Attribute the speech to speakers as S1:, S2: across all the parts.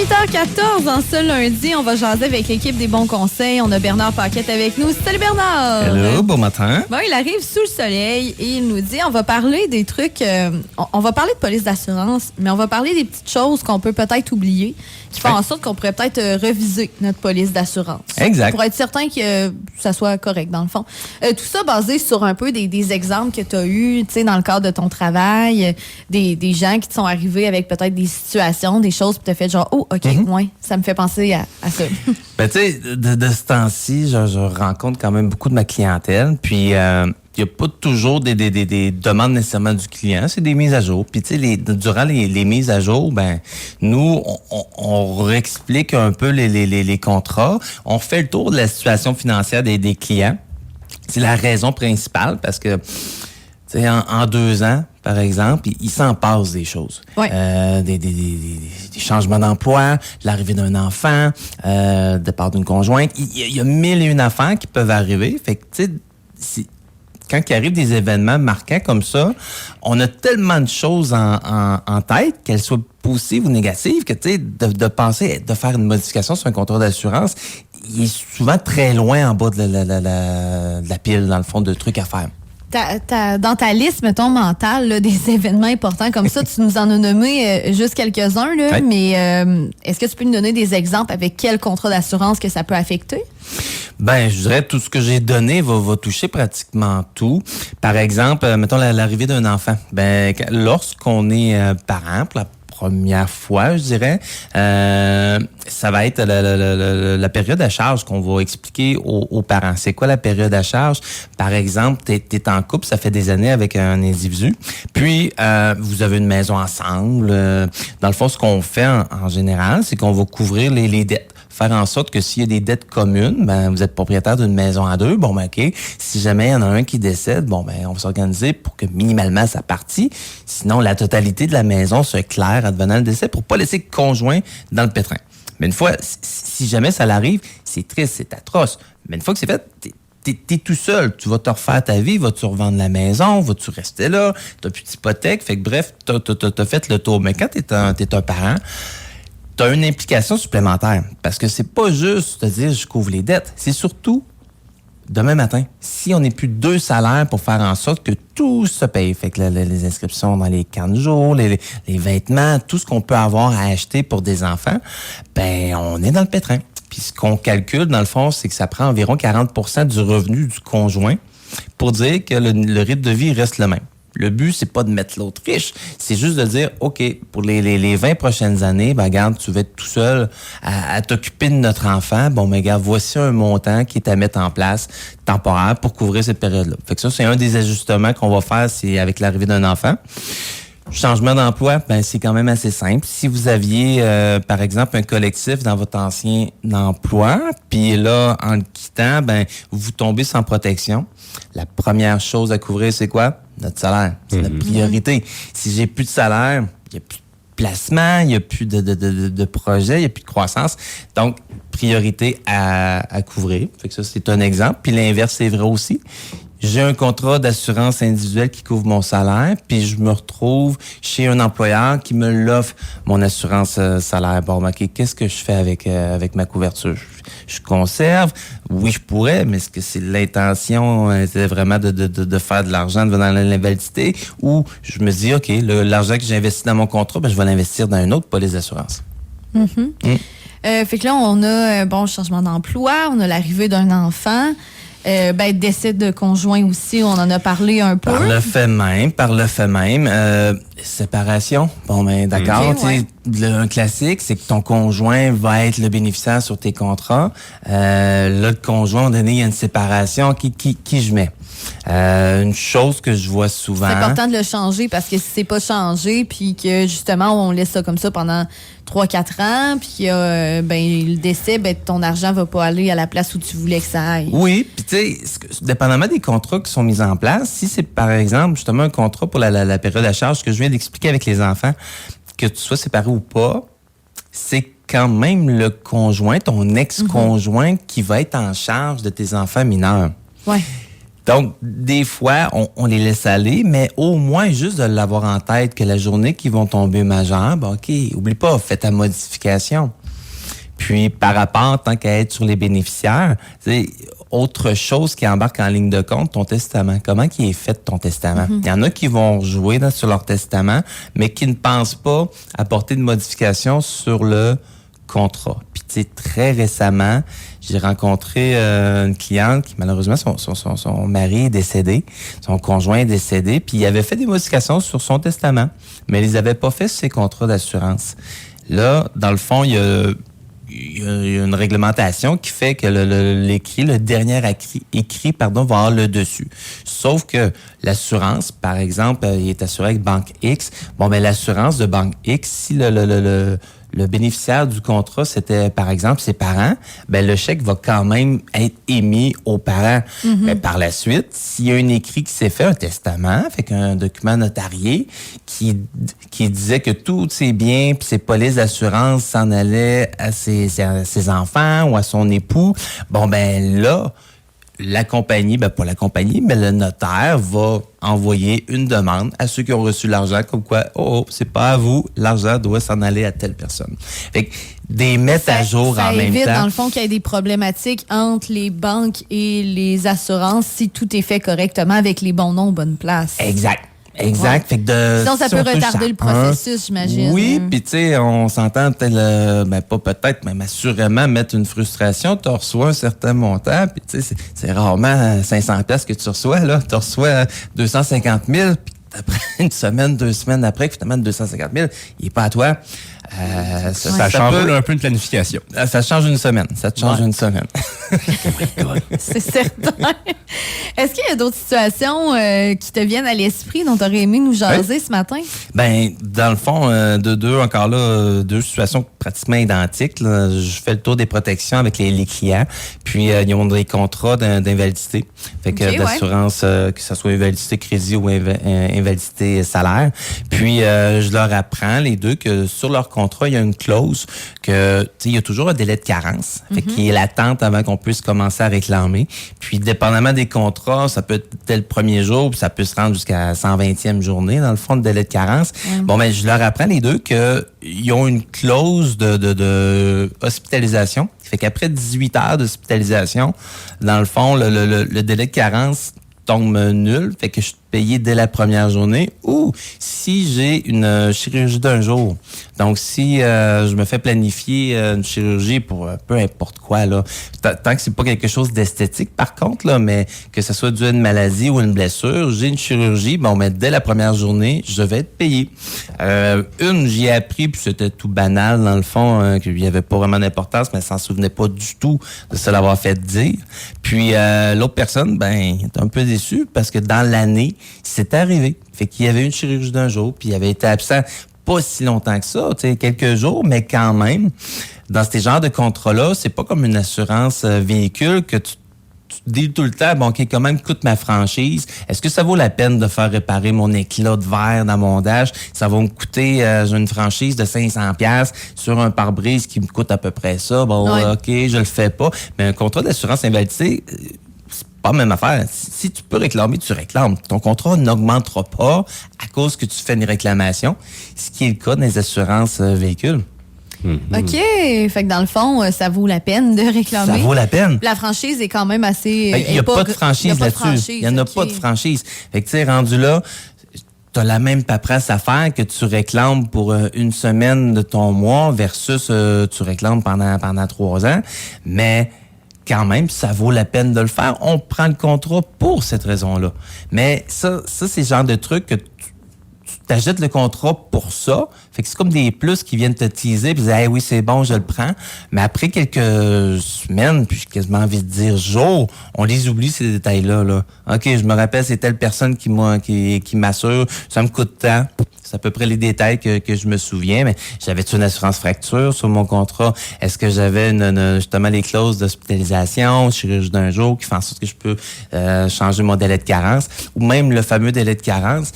S1: 8h14, en ce lundi, on va jaser avec l'équipe des bons conseils. On a Bernard Paquette avec nous. Salut Bernard!
S2: Hello, bon matin.
S1: Bon, il arrive sous le soleil et il nous dit, on va parler des trucs, on va parler de police d'assurance, mais on va parler des petites choses qu'on peut peut-être oublier, qui font en sorte qu'on pourrait peut-être reviser notre police d'assurance.
S2: Exact.
S1: Pour être certain que ça soit correct, dans le fond. Tout ça basé sur un peu des exemples que tu as eus, tu sais, dans le cadre de ton travail, des gens qui te sont arrivés avec peut-être des situations, des choses, puis tu as fait genre, oh, OK, ouais, ça me fait penser à ça.
S2: Ben, tu sais, de ce temps-ci, je rencontre quand même beaucoup de ma clientèle, puis il n'y a pas toujours des demandes nécessairement du client, c'est des mises à jour. Puis, tu sais, durant les mises à jour, ben nous, on réexplique un peu les contrats. On fait le tour de la situation financière des clients. C'est la raison principale, parce que, tu sais, en 2 ans, par exemple, il s'en passe des choses.
S1: Ouais.
S2: Des changements d'emploi, l'arrivée d'un enfant, départ d'une conjointe. Il y a 1001 affaires qui peuvent arriver. Fait que, tu sais, quand il arrive des événements marquants comme ça, on a tellement de choses en tête, qu'elles soient positives ou négatives, que, tu sais, de penser, de faire une modification sur un contrat d'assurance, il est souvent très loin en bas de la pile, dans le fond, de trucs à faire.
S1: Dans ta liste, mettons, mentale, là, des événements importants comme ça, tu nous en as nommé juste quelques-uns, là,
S2: oui.
S1: Mais est-ce que tu peux nous donner des exemples avec quel contrat d'assurance que ça peut affecter?
S2: Ben, je dirais tout ce que j'ai donné va toucher pratiquement tout. Par exemple, mettons l'arrivée d'un enfant. Ben, lorsqu'on est parent pour la première fois, je dirais, ça va être la période à charge qu'on va expliquer aux parents. C'est quoi la période à charge? Par exemple, t'es en couple, ça fait des années avec un individu, puis vous avez une maison ensemble. Dans le fond, ce qu'on fait en général, c'est qu'on va couvrir les dettes. Faire en sorte que s'il y a des dettes communes, ben vous êtes propriétaire d'une maison à 2, bon ben OK. Si jamais il y en a un qui décède, bon ben on va s'organiser pour que minimalement ça partit. Sinon, la totalité de la maison se claire advenant le décès pour pas laisser le conjoint dans le pétrin. Mais une fois, si jamais ça l'arrive, c'est triste, c'est atroce. Mais une fois que c'est fait, t'es tout seul. Tu vas te refaire ta vie, vas-tu revendre la maison, vas-tu rester là, t'as plus d'hypothèque. Fait que bref, t'as fait le tour. Mais quand t'es un parent, t'as une implication supplémentaire. Parce que c'est pas juste te dire je couvre les dettes. C'est surtout demain matin. Si on n'est plus 2 salaires pour faire en sorte que tout se paye, fait que les inscriptions dans les camps de jour, les vêtements, tout ce qu'on peut avoir à acheter pour des enfants, ben on est dans le pétrin. Puis ce qu'on calcule, dans le fond, c'est que ça prend environ 40% du revenu du conjoint pour dire que le rythme de vie reste le même. Le but, c'est pas de mettre l'autre riche, c'est juste de dire, OK, pour les 20 prochaines années, ben regarde, tu vas être tout seul à t'occuper de notre enfant. Bon, ben regarde, voici un montant qui est à mettre en place temporaire pour couvrir cette période-là. Fait que ça, c'est un des ajustements qu'on va faire, c'est avec l'arrivée d'un enfant. Changement d'emploi, ben c'est quand même assez simple. Si vous aviez, par exemple, un collectif dans votre ancien emploi, puis là, en le quittant, ben vous tombez sans protection. La première chose à couvrir, c'est quoi? Notre salaire. C'est la priorité. Si j'ai plus de salaire, il n'y a plus de placement, il n'y a plus de projet, il n'y a plus de croissance. Donc, priorité à couvrir. Fait que ça, c'est un exemple. Puis l'inverse, c'est vrai aussi. J'ai un contrat d'assurance individuelle qui couvre mon salaire, puis je me retrouve chez un employeur qui me l'offre, mon assurance salaire. Bon, OK, qu'est-ce que je fais avec ma couverture? Je conserve? Oui, je pourrais, mais est-ce que c'est l'intention, c'est vraiment de faire de l'argent devenant l'invalidité? Ou je me dis, OK, l'argent que j'ai investi dans mon contrat, ben, je vais l'investir dans une autre police d'assurance.
S1: Fait que là, on a changement d'emploi, on a l'arrivée d'un enfant. Décès de conjoint aussi, on en a parlé un peu.
S2: Par le fait même, séparation. Bon, ben d'accord.
S1: Okay, ouais.
S2: Un classique, c'est que ton conjoint va être le bénéficiaire sur tes contrats. Là, le conjoint, à un moment donné, il y a une séparation. Qui je mets? Une chose que je vois souvent...
S1: C'est important de le changer parce que si c'est pas changé, puis que justement, on laisse ça comme ça pendant 3-4 ans, puis le décès, ton argent va pas aller à la place où tu voulais que ça aille.
S2: Oui, puis tu sais, dépendamment des contrats qui sont mis en place, si c'est par exemple justement un contrat pour la période à charge que je viens d'expliquer avec les enfants, que tu sois séparé ou pas, c'est quand même le conjoint, ton ex-conjoint qui va être en charge de tes enfants mineurs.
S1: Ouais.
S2: Donc, des fois, on les laisse aller, mais au moins juste de l'avoir en tête que la journée qu'ils vont tomber majeurs, ben OK, oublie pas, fais ta modification. Puis, par rapport, tant qu'à être sur les bénéficiaires, autre chose qui embarque en ligne de compte, ton testament. Comment qui est fait ton testament? Il y en a qui vont jouer sur leur testament, mais qui ne pensent pas apporter de modifications sur le contrat. Puis, tu sais, très récemment, j'ai rencontré une cliente qui, malheureusement, son mari est décédé, son conjoint est décédé, puis il avait fait des modifications sur son testament, mais il les avait pas fait sur ses contrats d'assurance. Là, dans le fond, il y a une réglementation qui fait que le dernier écrit, va avoir le dessus. Sauf que l'assurance, par exemple, il est assuré avec Banque X. Bon, ben l'assurance de Banque X, si le bénéficiaire du contrat, c'était, par exemple, ses parents, ben le chèque va quand même être émis aux parents. Mais par la suite, s'il y a un écrit qui s'est fait, un testament, fait qu'un document notarié qui disait que tous ses biens puis ses polices d'assurance s'en allaient à ses enfants ou à son époux, bon, ben là, la compagnie, ben pas la compagnie, mais le notaire va envoyer une demande à ceux qui ont reçu l'argent, comme quoi, c'est pas à vous, l'argent doit s'en aller à telle personne. Fait que des mettre à jour en même temps. Ça évite,
S1: dans le fond, qu'il y ait des problématiques entre les banques et les assurances si tout est fait correctement avec les bons noms, bonnes places.
S2: Exact. Exact.
S1: Ouais. Fait que sinon, ça peut retarder le processus, j'imagine.
S2: Oui, puis tu sais, on s'entend peut-être, pas peut-être, mais assurément mettre une frustration. Tu reçois un certain montant, puis tu sais, c'est rarement 500 pièces que tu reçois, là. Tu reçois 250 000, puis après une semaine, 2 semaines après, finalement, 250 000, il n'est pas à toi.
S3: Ça change un peu une planification.
S2: Ça change une semaine. Ça te change une semaine.
S1: C'est certain. Est-ce qu'il y a d'autres situations qui te viennent à l'esprit dont tu aurais aimé nous jaser ce matin?
S2: Ben, dans le fond, deux situations pratiquement identiques. Là. Je fais le tour des protections avec les clients. Puis, ils ont des contrats d'invalidité. Fait que d'assurance, que ce soit invalidité crédit ou invalidité salaire. Puis, je leur apprends, les deux, que sur leur contrat, il y a une clause que, tu sais, il y a toujours un délai de carence, fait qu'il est l'attente avant qu'on puisse commencer à réclamer. Puis, dépendamment des contrats, ça peut être dès le premier jour, puis ça peut se rendre jusqu'à 120e journée, dans le fond, de délai de carence. Bon, ben, je leur apprends les deux qu'ils ont une clause de hospitalisation. Fait qu'après 18 heures d'hospitalisation, dans le fond, le délai de carence tombe nul, fait que je suis payé dès la première journée, ou si j'ai une chirurgie d'un jour. Donc, si je me fais planifier une chirurgie pour peu importe quoi, là, tant que c'est pas quelque chose d'esthétique, par contre, là, mais que ce soit dû à une maladie ou une blessure, j'ai une chirurgie, bon, mais dès la première journée, je vais être payé. J'y ai appris, puis c'était tout banal, dans le fond, qu'il n'y avait pas vraiment d'importance, mais elle s'en souvenait pas du tout de se l'avoir fait dire. Puis, l'autre personne, ben, est un peu déçue, parce que dans l'année, c'est arrivé. Fait qu'il y avait une chirurgie d'un jour, puis il avait été absent pas si longtemps que ça, tu sais, quelques jours, mais quand même, dans ces genres de contrats-là, c'est pas comme une assurance véhicule que tu dis tout le temps, bon, OK, quand même coûte ma franchise. Est-ce que ça vaut la peine de faire réparer mon éclat de verre dans mon dash? Ça va me coûter, j'ai une franchise de 500$ sur un pare-brise qui me coûte à peu près ça. Bon, OK, je le fais pas. Mais un contrat d'assurance invalidité, pas la même affaire. Si tu peux réclamer, tu réclames. Ton contrat n'augmentera pas à cause que tu fais une réclamation, ce qui est le cas dans les assurances véhicules.
S1: OK. Fait que dans le fond, ça vaut la peine de réclamer.
S2: Ça vaut la peine.
S1: La franchise est quand même assez...
S2: Il n'y a pas de franchise là-dessus. Il n'y en a pas de franchise. Fait que tu sais, rendu là, tu as la même paperasse à faire que tu réclames pour une semaine de ton mois versus tu réclames pendant 3 ans. Mais quand même, ça vaut la peine de le faire. On prend le contrat pour cette raison-là. Mais ça c'est le genre de truc que tu t'achètes le contrat pour ça. Fait que c'est comme des plus qui viennent te teaser puis dire, hey, oui, c'est bon, je le prends. Mais après quelques semaines, puis j'ai quasiment envie de dire jours, on les oublie, ces détails-là, là. OK, je me rappelle, c'est telle personne qui m'assure. Ça me coûte tant. C'est à peu près les détails que je me souviens. Mais j'avais-tu une assurance fracture sur mon contrat? Est-ce que j'avais justement les clauses d'hospitalisation, chirurgie d'un jour qui font en sorte que je peux changer mon délai de carence? Ou même le fameux délai de carence.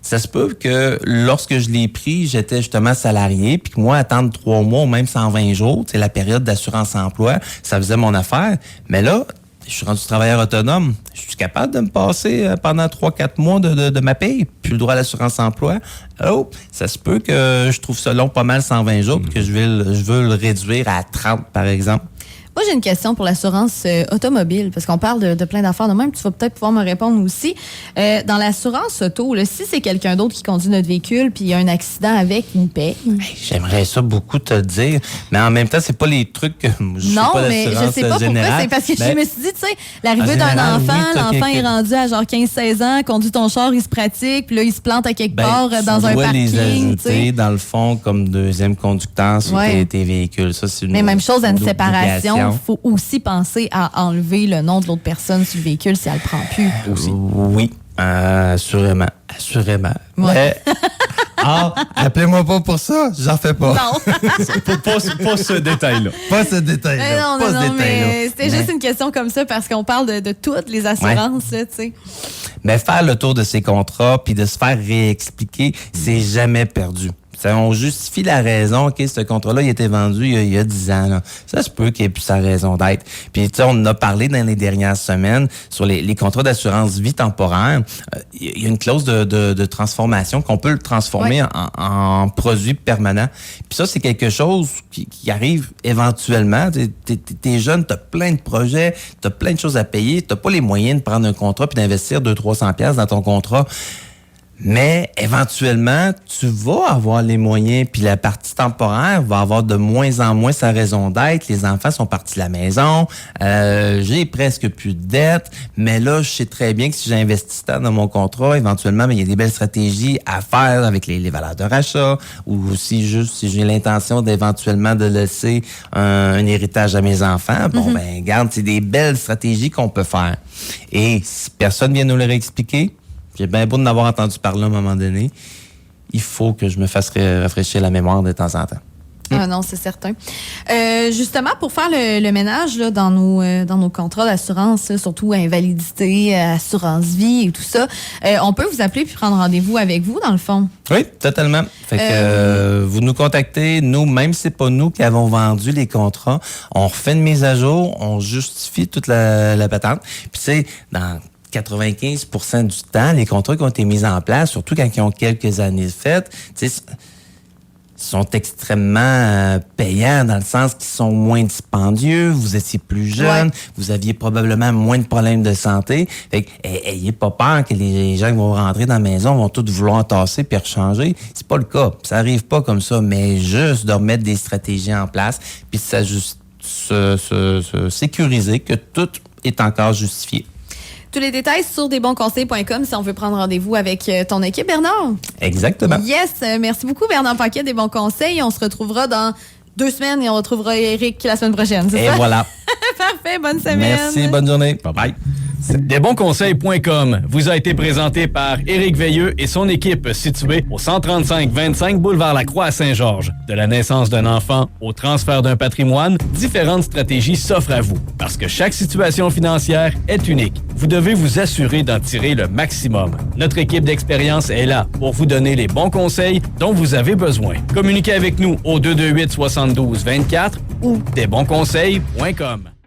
S2: Ça se peut que lorsque je l'ai pris, j'étais justement salarié, puis que moi, attendre 3 mois ou même 120 jours, c'est la période d'assurance emploi, ça faisait mon affaire. Mais là, je suis rendu travailleur autonome. Je suis capable de me passer pendant 3-4 mois de ma paye, puis le droit à l'assurance emploi. Oh, ça se peut que je trouve ça long pas mal 120 jours, puis que je veux le réduire à 30, par exemple.
S1: Moi, j'ai une question pour l'assurance automobile, parce qu'on parle de plein d'affaires de même. Tu vas peut-être pouvoir me répondre aussi. Dans l'assurance auto, là, si c'est quelqu'un d'autre qui conduit notre véhicule puis il y a un accident avec, il paye.
S2: J'aimerais ça beaucoup te le dire, mais en même temps, c'est pas les trucs que je
S1: non,
S2: pas
S1: mais je sais pas
S2: générale.
S1: Pourquoi. C'est parce que je me suis dit, tu sais, l'arrivée d'un enfant, l'enfant est rendu à genre 15-16 ans, conduit ton char, il se pratique, puis là, il se plante à quelque part dans un parking.
S2: Tu dois les ajouter, dans le fond, comme deuxième conducteur sur tes véhicules. Ça, c'est
S1: mais même chose à une séparation.
S2: Il
S1: faut aussi penser à enlever le nom de l'autre personne sur le véhicule si elle le prend plus.
S2: Aussi. Oui, assurément. Ouais. Appelez-moi pas pour ça, j'en fais pas.
S1: Non.
S3: pas ce détail-là.
S2: Pas ce détail-là.
S1: Non, mais c'était juste une question comme ça parce qu'on parle de toutes les assurances, tu sais.
S2: Mais faire le tour de ces contrats puis de se faire réexpliquer, c'est jamais perdu. On justifie la raison, OK, ce contrat-là, il a été vendu il y a 10 ans. Là. Ça se peut qu'il ait plus sa raison d'être. Puis, tu sais, on en a parlé dans les dernières semaines sur les contrats d'assurance vie temporaire. Il y a une clause de transformation qu'on peut le transformer en produit permanent. Puis ça, c'est quelque chose qui arrive éventuellement. T'es jeune, t'as plein de projets, t'as plein de choses à payer, t'as pas les moyens de prendre un contrat puis d'investir 200-300$ dans ton contrat. Mais éventuellement, tu vas avoir les moyens, puis la partie temporaire va avoir de moins en moins sa raison d'être. Les enfants sont partis de la maison, j'ai presque plus de dettes, mais là, je sais très bien que si j'investis tant dans mon contrat, éventuellement, il y a des belles stratégies à faire avec les valeurs de rachat, ou si j'ai l'intention d'éventuellement de laisser un héritage à mes enfants. Bon, regarde, c'est des belles stratégies qu'on peut faire. Et si personne vient nous le réexpliquer, j'ai bien beau d'en avoir entendu parler à un moment donné, il faut que je me fasse rafraîchir la mémoire de temps en temps.
S1: Ah non, c'est certain. Justement, pour faire le ménage là, dans nos contrats d'assurance, là, surtout invalidité, assurance vie et tout ça, on peut vous appeler puis prendre rendez-vous avec vous, dans le fond.
S2: Oui, totalement. Fait que vous nous contactez, nous, même si c'est pas nous qui avons vendu les contrats, on refait une mise à jour, on justifie toute la patente. Puis c'est dans 95% du temps, les contrats qui ont été mis en place, surtout quand ils ont quelques années faites, sont extrêmement payants dans le sens qu'ils sont moins dispendieux, vous étiez plus jeune, vous aviez probablement moins de problèmes de santé. Fait que, ayez pas peur que les gens qui vont rentrer dans la maison vont tous vouloir tasser puis rechanger. C'est pas le cas. Ça arrive pas comme ça, mais juste de remettre des stratégies en place puis se sécuriser que tout est encore justifié.
S1: Tous les détails sur desbonsconseils.com si on veut prendre rendez-vous avec ton équipe, Bernard.
S2: Exactement.
S1: Yes, merci beaucoup, Bernard Paquet des Bons Conseils. On se retrouvera dans 2 semaines et on retrouvera Éric la semaine prochaine, c'est ça?
S2: Et voilà.
S1: Parfait, bonne semaine.
S2: Merci, bonne journée. Bye-bye.
S3: Desbonsconseils.com vous a été présenté par Éric Veilleux et son équipe située au 135-25 boulevard Lacroix à Saint-Georges. De la naissance d'un enfant au transfert d'un patrimoine, différentes stratégies s'offrent à vous. Parce que chaque situation financière est unique. Vous devez vous assurer d'en tirer le maximum. Notre équipe d'expérience est là pour vous donner les bons conseils dont vous avez besoin. Communiquez avec nous au 228-72-24 ou desbonsconseils.com.